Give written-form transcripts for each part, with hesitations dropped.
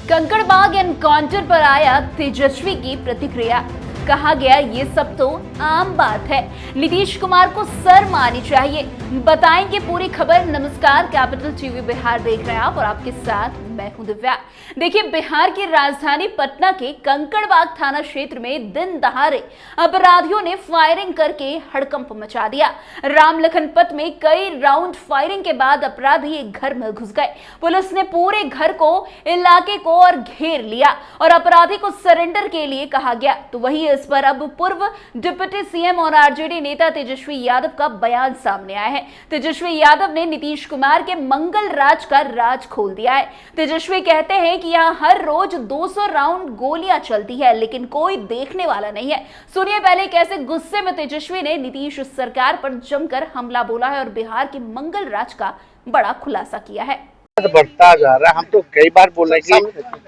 Kankarbagh encounter पर आया तेजस्वी की प्रतिक्रिया। कहा गया ये सब तो आम बात है, नीतीश कुमार को शर्म आनी चाहिए। बताएंगे पूरी खबर। नमस्कार, कैपिटल टीवी बिहार देख रहे हैं आप और आपके साथ मैं हूं दिव्या। देखिए, बिहार की राजधानी पटना के कंकड़बाग थाना क्षेत्र में दिन दहाड़े अपराधियों ने फायरिंग करके हड़कंप मचा दिया। रामलखनपत में कई राउंड फायरिंग के बाद अपराधी एक घर में घुस गए। पुलिस ने पूरे घर को, इलाके को और घेर लिया और अपराधी को सरेंडर के लिए कहा गया। तो वही इस पर अब पूर्व डिप्टी सीएम और आरजेडी नेता तेजस्वी यादव का बयान सामने आया है। तेजस्वी यादव ने नीतीश कुमार के मंगल राज का राज खोल दिया है। तेजस्वी कहते हैं कि यहां हर रोज 200 राउंड गोलियां चलती है, लेकिन कोई देखने वाला नहीं है। सुनिए पहले कैसे गुस्से में तेजस्वी ने नीतीश सरकार पर जमकर हमला बोला है और बिहार के मंगल राज का बड़ा खुलासा किया है। बढ़ता जा रहा है। हम तो कई बार बोले कि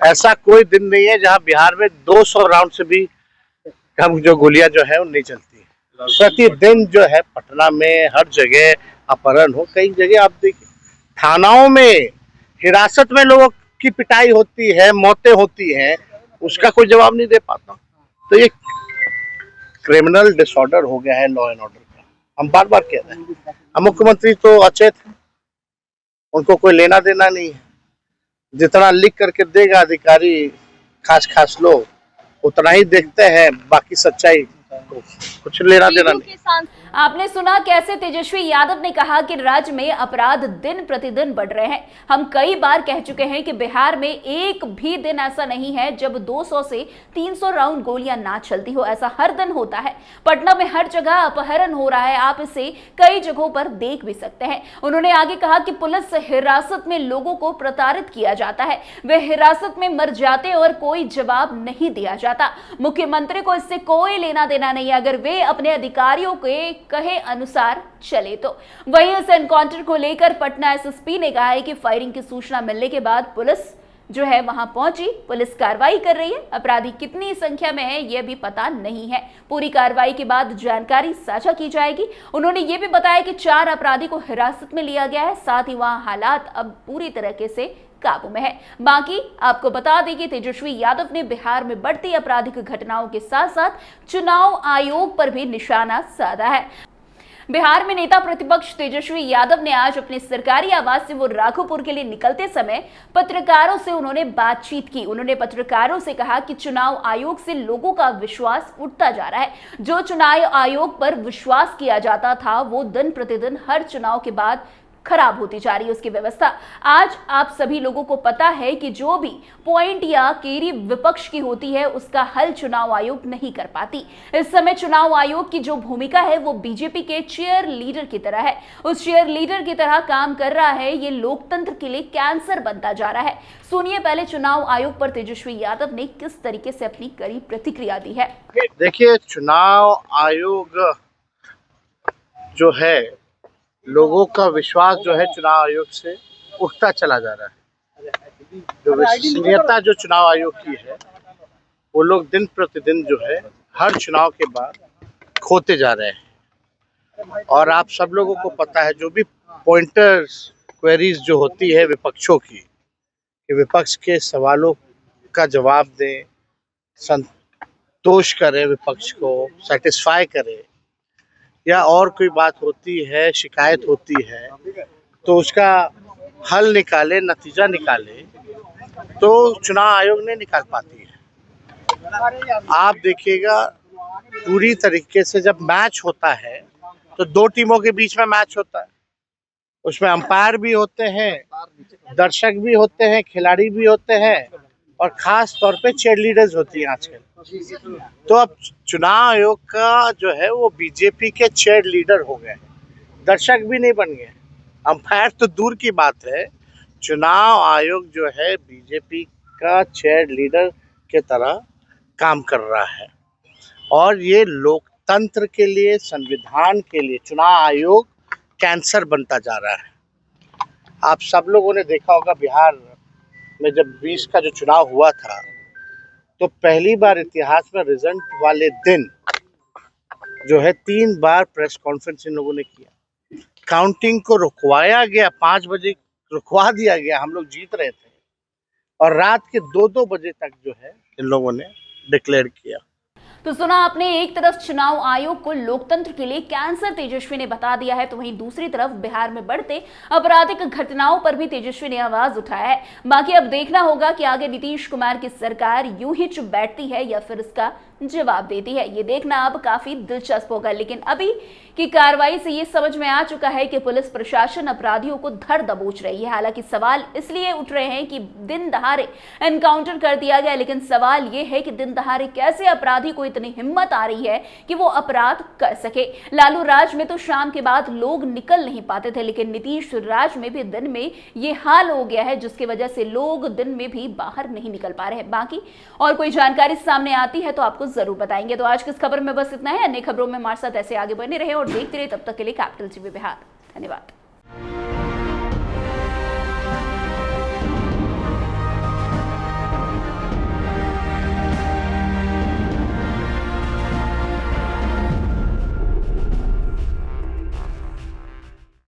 ऐसा कोई दिन नहीं है जहां बिहार में 200 राउंड से भी कम जो गोलियां जो है वो नहीं चलती। प्रतिदिन जो है पटना में हर जगह अपहरण हो, कई जगह आप देखिए थानाओं में हिरासत में लोगों की पिटाई होती है, मौतें होती हैं, उसका कोई जवाब नहीं दे पाता। तो ये क्रिमिनल डिसऑर्डर हो गया है लॉ एंड ऑर्डर का। हम बार बार कह रहे हैं, हम मुख्यमंत्री तो अचेत हैं, उनको कोई लेना देना नहीं है। जितना लिख करके देगा अधिकारी खास लोग उतना ही देखते हैं, बाकी सच्चाई कुछ लेना देना नहीं। आपने सुना कैसे तेजस्वी यादव ने कहा कि राज्य में अपराध दिन प्रतिदिन बढ़ रहे हैं। हम कई बार कह चुके हैं कि बिहार में एक भी दिन ऐसा नहीं है जब 200 से 300 राउंड गोलियां ना चलती हो। ऐसा हर दिन होता है। पटना में हर जगह अपहरण हो रहा है, आप इसे कई जगहों पर देख भी सकते हैं। उन्होंने आगे कहा कि पुलिस हिरासत में लोगों को प्रताड़ित किया जाता है, वे हिरासत में मर जाते और कोई जवाब नहीं दिया जाता। मुख्यमंत्री को इससे कोई लेना देना नहीं, अगर वे अपने अधिकारियों के कहे अनुसार चले तो। वहीं इस एनकाउंटर को लेकर पटना एसएसपी ने कहा है कि फायरिंग की सूचना मिलने के बाद पुलिस जो है वहां पहुंची, पुलिस कार्रवाई कर रही है। अपराधी कितनी संख्या में है यह भी पता नहीं है। पूरी कार्रवाई के बाद जानकारी साझा की जाएगी। उन्होंने यह भी बताया कि 4 अपराधी को हिरासत में लिया गया है, साथ ही वहां हालात अब पूरी तरीके से काबू में है। बाकी आपको बता दें कि तेजस्वी यादव ने बिहार में बढ़ती आपराधिक घटनाओं के साथ साथ चुनाव आयोग पर भी निशाना साधा है। बिहार में नेता प्रतिपक्ष तेजस्वी यादव ने आज अपने सरकारी आवास से वो राघोपुर के लिए निकलते समय पत्रकारों से उन्होंने बातचीत की। उन्होंने पत्रकारों से कहा कि चुनाव आयोग से लोगों का विश्वास उठता जा रहा है। जो चुनाव आयोग पर विश्वास किया जाता था वो दिन प्रतिदिन हर चुनाव के बाद खराब होती जा रही है उसकी व्यवस्था। आज आप सभी लोगों को पता है कि जो भी पॉइंट या केरी विपक्ष की होती है उसका हल चुनाव आयोग नहीं कर पाती। इस समय चुनाव आयोग की जो भूमिका है वो बीजेपी के चेयर लीडर की तरह है, उस चेयर लीडर की तरह काम कर रहा है। ये लोकतंत्र के लिए कैंसर बनता जा रहा है। सुनिए पहले चुनाव आयोग पर तेजस्वी यादव ने किस तरीके से अपनी कड़ी प्रतिक्रिया दी है। देखिए, चुनाव आयोग जो है, लोगों का विश्वास जो है चुनाव आयोग से उठता चला जा रहा है। जो विश्वसनीयता जो चुनाव आयोग की है वो लोग दिन प्रतिदिन जो है हर चुनाव के बाद खोते जा रहे हैं। और आप सब लोगों को पता है जो भी पॉइंटर्स क्वेरीज जो होती है विपक्षों की, कि विपक्ष के सवालों का जवाब दें, संतोष करें, विपक्ष को सेटिस्फाई करें, या और कोई बात होती है, शिकायत होती है तो उसका हल निकाले, नतीजा निकाले, तो चुनाव आयोग नहीं निकाल पाती है। आप देखिएगा पूरी तरीके से जब मैच होता है तो 2 टीमों के बीच में मैच होता है, उसमें अंपायर भी होते हैं, दर्शक भी होते हैं, खिलाड़ी भी होते हैं और खास तौर पे चीयर लीडर्स होती हैं आजकल। तो अब चुनाव आयोग का जो है वो बीजेपी के चीयर लीडर हो गए, दर्शक भी नहीं बन गए। अंपायर तो दूर की बात है, चुनाव आयोग जो है बीजेपी का चीयर लीडर के तरह काम कर रहा है। और ये लोकतंत्र के लिए, संविधान के लिए चुनाव आयोग कैंसर बनता जा रहा है। आप सब लोगों ने देखा होगा बिहार में जब 20 का जो चुनाव हुआ था तो पहली बार इतिहास में रिजल्ट वाले दिन जो है 3 बार प्रेस कॉन्फ्रेंस इन लोगों ने किया। काउंटिंग को रुकवाया गया, 5 बजे रुकवा दिया गया। हम लोग जीत रहे थे और रात के 2-2 बजे तक जो है इन लोगों ने डिक्लेयर किया। तो सुना आपने, एक तरफ चुनाव आयोग को लोकतंत्र के लिए कैंसर तेजस्वी ने बता दिया है, तो वहीं दूसरी तरफ बिहार में बढ़ते आपराधिक घटनाओं पर भी तेजस्वी ने आवाज उठाया है। बाकी अब देखना होगा कि आगे नीतीश कुमार की सरकार यूं ही चुप बैठती है या फिर इसका जवाब देती है। ये देखना अब काफी दिलचस्प होगा। लेकिन अभी की कार्रवाई से ये समझ में आ चुका है कि पुलिस प्रशासन अपराधियों को धर दबोच रही है। हालांकि सवाल इसलिए उठ रहे हैं कि दिन दहाड़े एनकाउंटर कर दिया गया, लेकिन सवाल ये है कि दिन दहाड़े कैसे अपराधी को इतनी हिम्मत आ रही है कि वो अपराध कर सके। लालू राज में तो शाम के बाद लोग निकल नहीं पाते थे, लेकिन नीतीश राज में भी दिन में ये हाल हो गया है, जिसकी वजह से लोग दिन में भी बाहर नहीं निकल पा रहे हैं। बाकी और कोई जानकारी सामने आती है तो आपको जरूर बताएंगे। तो आज की इस खबर में बस इतना है। अन्य खबरों में हमारे साथ ऐसे आगे बने रहे और देखते रहे। तब तक के लिए कैपिटल टीवी बिहार। धन्यवाद।